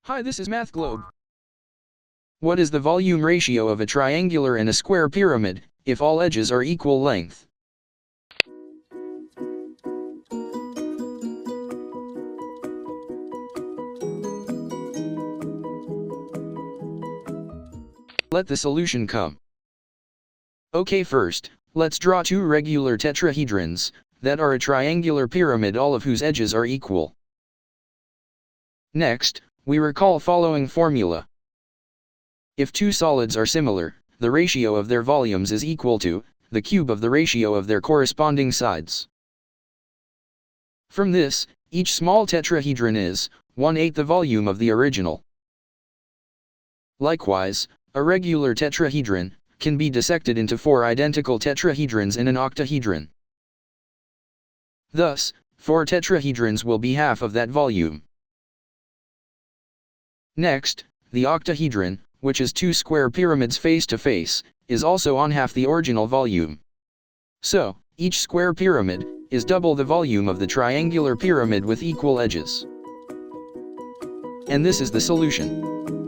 Hi, this is Math Globe. What is the volume ratio of a triangular and a square pyramid, if all edges are equal length? Let the solution come. Okay, first, let's draw two regular tetrahedrons, that are a triangular pyramid all of whose edges are equal. Next, we recall following formula. If two solids are similar, the ratio of their volumes is equal to the cube of the ratio of their corresponding sides. From this, each small tetrahedron is 1/8 the volume of the original. Likewise, a regular tetrahedron can be dissected into 4 identical tetrahedrons in an octahedron. Thus, 4 tetrahedrons will be half of that volume. Next, the octahedron, which is 2 square pyramids face to face, is also on half the original volume. So, each square pyramid is double the volume of the triangular pyramid with equal edges. And this is the solution.